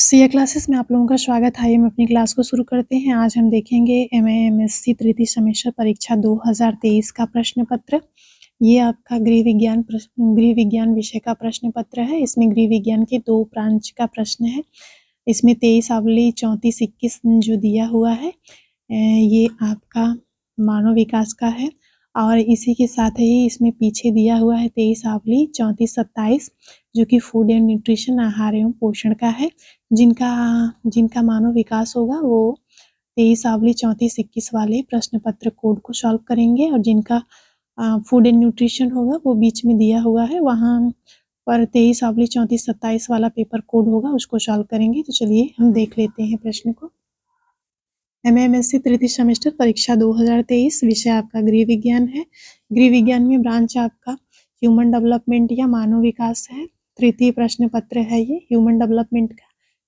Siya classes में आप लोगों का स्वागत है। आइए हम अपनी क्लास को शुरू करते हैं। आज हम देखेंगे एमए-एमएससी तृतीय सेमेस्टर परीक्षा 2023 का प्रश्न पत्र। ये आपका गृह विज्ञान विषय का प्रश्न पत्र है। इसमें गृह विज्ञान के 2 ब्रांच का प्रश्न है। इसमें 23 अवली 34-21 जो दिया हुआ है ये आपका मानव विकास का है और इसी के साथ ही इसमें पीछे दिया हुआ है 23 अवली 34-27 जो कि फूड एंड न्यूट्रिशन आहार एवं पोषण का है। जिनका मानव विकास होगा वो 23 अवली 34-21 वाले प्रश्न पत्र कोड को सॉल्व करेंगे और जिनका फूड एंड न्यूट्रिशन होगा वो बीच में दिया हुआ है, वहाँ पर 23 अवली 34-27 वाला पेपर कोड होगा उसको सॉल्व करेंगे। तो चलिए हम देख लेते हैं प्रश्न को। एमए-एमएससी तृतीय सेमेस्टर परीक्षा 2023 विषय आपका गृह विज्ञान है। गृह विज्ञान में ब्रांच आपका ह्यूमन डेवलपमेंट या मानव विकास है। तृतीय प्रश्न पत्र है ये ह्यूमन डेवलपमेंट का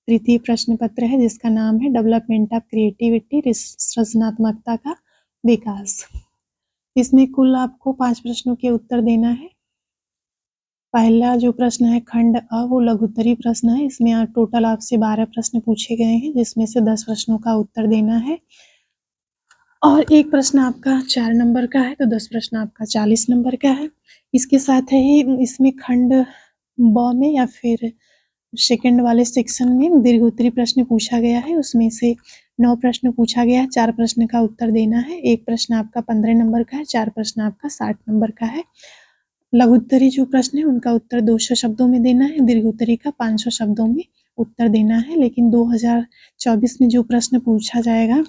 तृतीय प्रश्न पत्र है जिसका नाम है डेवलपमेंट ऑफ क्रिएटिविटी सृजनात्मकता का विकास। इसमें कुल आपको 5 प्रश्नों के उत्तर देना है। पहला जो प्रश्न है खंड अ वो लघुत्तरी प्रश्न है। इसमें टोटल आपसे 12 प्रश्न पूछे गए हैं जिसमें से 10 प्रश्नों का उत्तर देना है और एक प्रश्न आपका 4 नंबर का है तो 10 प्रश्न आपका 40 नंबर का है। इसके साथ ही इसमें खंड ब में या फिर सेकंड वाले सेक्शन में दीर्घोत्तरी प्रश्न पूछा गया है। उसमें से 9 प्रश्न पूछा गया है, 4 प्रश्न का उत्तर देना है। एक प्रश्न आपका 15 नंबर का है, 4 प्रश्न आपका 60 नंबर का है। लघुत्तरी जो प्रश्न है उनका उत्तर 200 शब्दों में देना है, दीर्घोत्तरी का 500 शब्दों में उत्तर देना है। लेकिन 2024 में जो प्रश्न पूछा जाएगा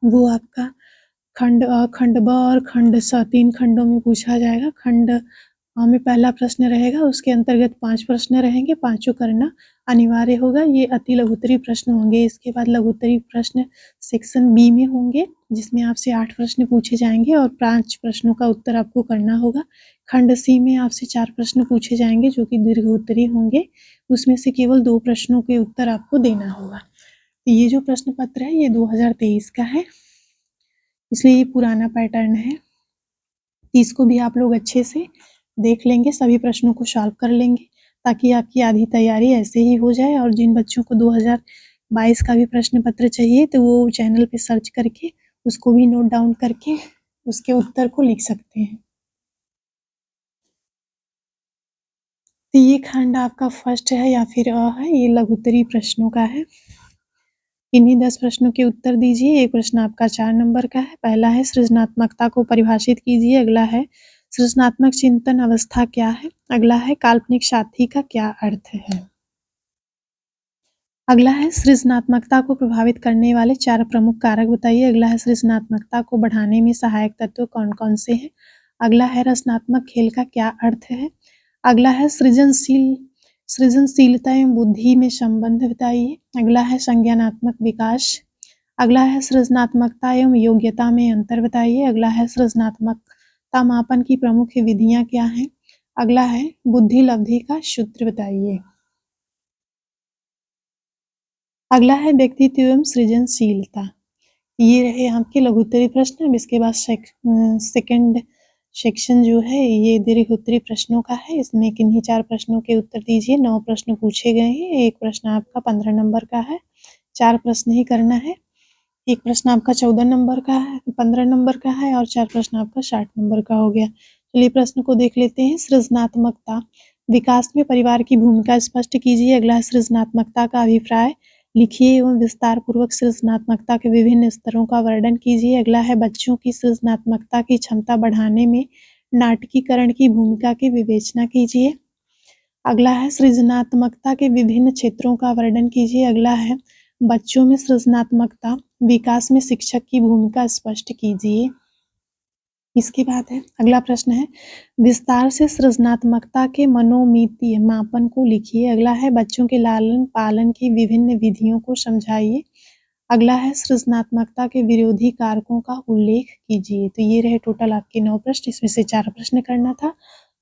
वो आपका खंड अ, खंड ब और खंड स 3 खंडों में पूछा जाएगा। खंड अ में पहला प्रश्न रहेगा, उसके अंतर्गत 5 प्रश्न रहेंगे, पाँचों करना अनिवार्य होगा। ये अति लघुत्तरी प्रश्न होंगे। इसके बाद लघुत्तरी प्रश्न सेक्शन बी में होंगे जिसमें आपसे 8 प्रश्न पूछे जाएंगे और 5 प्रश्नों का उत्तर आपको करना होगा। खंड सी में आपसे 4 प्रश्न पूछे जाएंगे जो कि दीर्घोत्तरी होंगे, उसमें से केवल 2 प्रश्नों के उत्तर आपको देना होगा। ये जो प्रश्न पत्र है ये 2023 का है, इसलिए ये पुराना पैटर्न है। इसको भी आप लोग अच्छे से देख लेंगे, सभी प्रश्नों को सॉल्व कर लेंगे ताकि आपकी आधी तैयारी ऐसे ही हो जाए। और जिन बच्चों को 2022 का भी प्रश्न पत्र चाहिए तो वो चैनल पे सर्च करके उसको भी नोट डाउन करके उसके उत्तर को लिख सकते हैं। तो ये खंड आपका फर्स्ट है या फिर अ है, ये लघुत्तरी प्रश्नों का है। इन्हीं 10 प्रश्नों के उत्तर दीजिए। एक प्रश्न आपका 4 नंबर का है। पहला है सृजनात्मकता को परिभाषित कीजिए। अगला है सृजनात्मक चिंतन अवस्था क्या है। अगला है काल्पनिक साथी का क्या अर्थ है। अगला है सृजनात्मकता को प्रभावित करने वाले 4 प्रमुख कारक बताइए। अगला है सृजनात्मकता को बढ़ाने में सहायक तत्व कौन कौन से हैं। अगला है रचनात्मक खेल का क्या अर्थ है। अगला है सृजनशीलता एवं बुद्धि में संबंध बताइए। अगला है संज्ञानात्मक विकास। अगला है सृजनात्मकता एवं योग्यता में अंतर बताइए। अगला है सृजनात्मकता मापन की प्रमुख विधियां क्या हैं। अगला है बुद्धि लब्धि का सूत्र बताइए। अगला है व्यक्तित्व एवं सृजनशीलता। ये रहे आपके लघुत्तरी प्रश्न। अब इसके बाद सेकंड सेक्शन जो है ये दीर्घोत्तरी प्रश्नों का है। इसमें किन्हीं 4 प्रश्नों के उत्तर दीजिए। 9 प्रश्न पूछे गए हैं। एक प्रश्न आपका 15 नंबर का है, 4 प्रश्न ही करना है। एक प्रश्न आपका 14 नंबर का है, 15 नंबर का है और 4 प्रश्न आपका 60 नंबर का हो गया। चलिए प्रश्न को देख लेते हैं। सृजनात्मकता विकास में परिवार की भूमिका स्पष्ट कीजिए। अगला है सृजनात्मकता का अभिप्राय लिखिए एवं विस्तार पूर्वक सृजनात्मकता के विभिन्न स्तरों का वर्णन कीजिए। अगला है बच्चों की सृजनात्मकता की क्षमता बढ़ाने में नाटकीकरण की भूमिका की विवेचना कीजिए। अगला है सृजनात्मकता के विभिन्न क्षेत्रों का वर्णन कीजिए। अगला है बच्चों में सृजनात्मकता विकास में शिक्षक की भूमिका स्पष्ट कीजिए। इसके बाद है अगला प्रश्न है विस्तार से सृजनात्मकता के मनोमितीय मापन को लिखिए। अगला है बच्चों के लालन पालन की विभिन्न विधियों को समझाइए। अगला है सृजनात्मकता के विरोधी कारकों का उल्लेख कीजिए। तो ये रहे टोटल आपके 9 प्रश्न, इसमें से 4 प्रश्न करना था।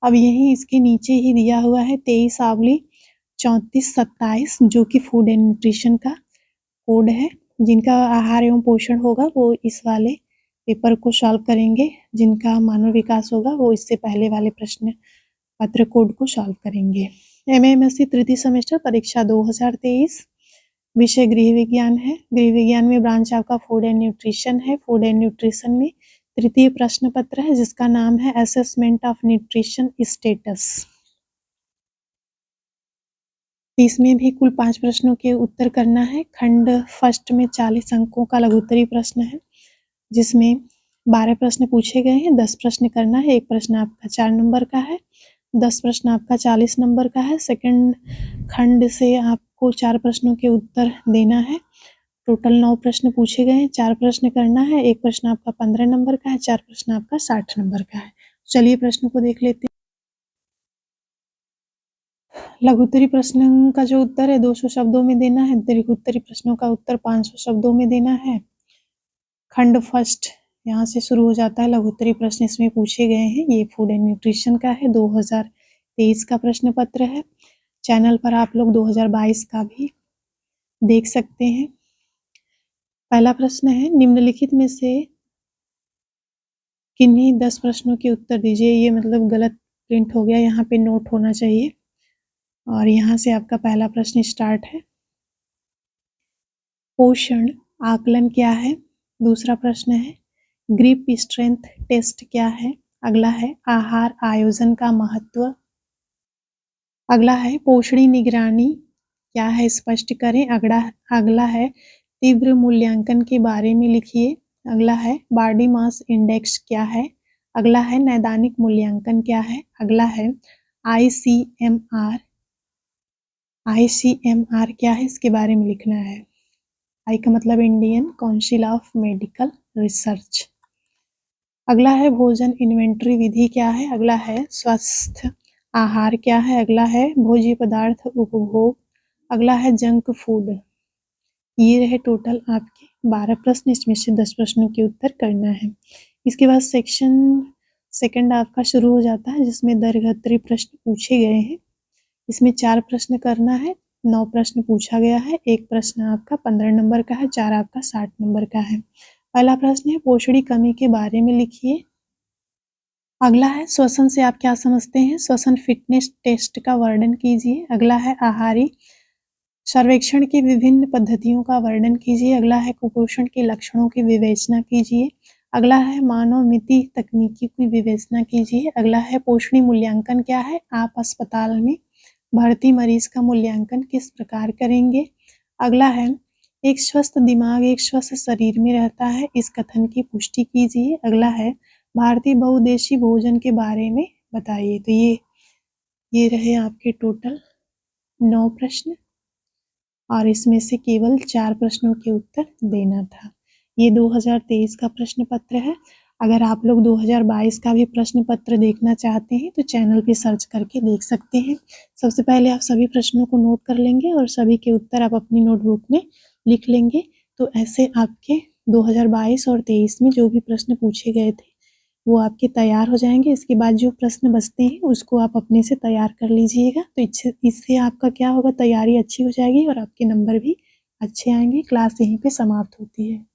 अब यही इसके नीचे ही दिया हुआ है 23 अवली 34-27 जो कि फूड एंड न्यूट्रिशन का कोड है। जिनका आहार एवं पोषण होगा वो इस वाले पेपर को सॉल्व करेंगे, जिनका मानव विकास होगा वो इससे पहले वाले प्रश्न पत्र कोड को सॉल्व करेंगे। एमए-एमएससी तृतीय सेमेस्टर परीक्षा 2023 विषय गृह विज्ञान है। गृह विज्ञान में ब्रांच आपका फूड एंड न्यूट्रिशन है। फूड एंड न्यूट्रिशन में तृतीय प्रश्न पत्र है जिसका नाम है असेसमेंट ऑफ न्यूट्रिशन स्टेटस। इसमें भी कुल 5 प्रश्नों के उत्तर करना है। खंड फर्स्ट में 40 अंकों का लघुत्तरीय प्रश्न है जिसमें 12 प्रश्न पूछे गए हैं, 10 प्रश्न करना है। एक प्रश्न आपका 4 नंबर का है, 10 प्रश्न आपका 40 नंबर का है। सेकंड खंड से आपको 4 प्रश्नों के उत्तर देना है। टोटल 9 प्रश्न पूछे गए हैं, 4 प्रश्न करना है। एक प्रश्न आपका 15 नंबर का है, 4 प्रश्न आपका 60 नंबर का है। चलिए प्रश्न को देख लेते हैं। लघुत्तरी प्रश्न का जो उत्तर है 200 शब्दों में देना है। दीर्घोत्तरी प्रश्नों का उत्तर 500 शब्दों में देना है। खंड फर्स्ट यहाँ से शुरू हो जाता है। लघुत्तरी प्रश्न इसमें पूछे गए हैं। ये फूड एंड न्यूट्रिशन का है, 2023 का प्रश्न पत्र है। चैनल पर आप लोग 2022 का भी देख सकते हैं। पहला प्रश्न है, निम्नलिखित में से किन्हीं 10 प्रश्नों के उत्तर दीजिए। ये मतलब गलत प्रिंट हो गया, यहाँ पे नोट होना चाहिए। और यहाँ से आपका पहला प्रश्न स्टार्ट है। पोषण आकलन क्या है? दूसरा प्रश्न है, ग्रिप स्ट्रेंथ टेस्ट क्या है? अगला है, आहार आयोजन का महत्व। अगला है, पोषणी निगरानी क्या है? स्पष्ट करें। अगला है, तीव्र मूल्यांकन के बारे में लिखिए। अगला है, बॉडी मास इंडेक्स क्या है? अगला है, नैदानिक मूल्यांकन क्या है? अगला है, ICMR क्या है? इसके बारे में लिखना है। आई का मतलब Indian council of medical research. अगला है, भोजन इन्वेंटरी विधि क्या है? अगला है, स्वस्थ आहार क्या है? अगला है, भोज्य पदार्थ उपभोग। अगला है, जंक फूड। ये रहे टोटल आपके 12 प्रश्न। इसमें से 10 प्रश्नों के उत्तर करना है। इसके बाद सेक्शन सेकंड आपका शुरू हो जाता है जिसमें दीर्घोत्तरी प्रश्न पूछे गए हैं। इसमें 4 प्रश्न करना है, 9 प्रश्न पूछा गया है। एक प्रश्न आपका 15 नंबर का है, 4 आपका 60 नंबर का है। पहला प्रश्न है, पोषणी कमी के बारे में लिखिए। अगला है, श्वसन से आप क्या समझते हैं? श्वसन फिटनेस टेस्ट का वर्णन कीजिए। अगला है, आहारी सर्वेक्षण की विभिन्न पद्धतियों का वर्णन कीजिए। अगला है, कुपोषण के लक्षणों की विवेचना कीजिए। अगला है, मानव मिति तकनीकी की विवेचना कीजिए। अगला है, पोषणी मूल्यांकन क्या है? आप अस्पताल में भर्ती मरीज का मूल्यांकन किस प्रकार करेंगे? अगला है, एक स्वस्थ दिमाग एक स्वस्थ शरीर में रहता है, इस कथन की पुष्टि कीजिए। अगला है, भारतीय बहुउद्देशीय भोजन के बारे में बताइए। तो ये रहे आपके टोटल 9 प्रश्न और इसमें से केवल 4 प्रश्नों के उत्तर देना था। ये 2023 का प्रश्न पत्र है। अगर आप लोग 2022 का भी प्रश्न पत्र देखना चाहते हैं तो चैनल पे सर्च करके देख सकते हैं। सबसे पहले आप सभी प्रश्नों को नोट कर लेंगे और सभी के उत्तर आप अपनी नोटबुक में लिख लेंगे। तो ऐसे आपके 2022 और 23 में जो भी प्रश्न पूछे गए थे वो आपके तैयार हो जाएंगे। इसके बाद जो प्रश्न बचते हैं उसको आप अपने से तैयार कर लीजिएगा। तो इससे आपका क्या होगा, तैयारी अच्छी हो जाएगी और आपके नंबर भी अच्छे आएंगे। क्लास यहीं पे समाप्त होती है।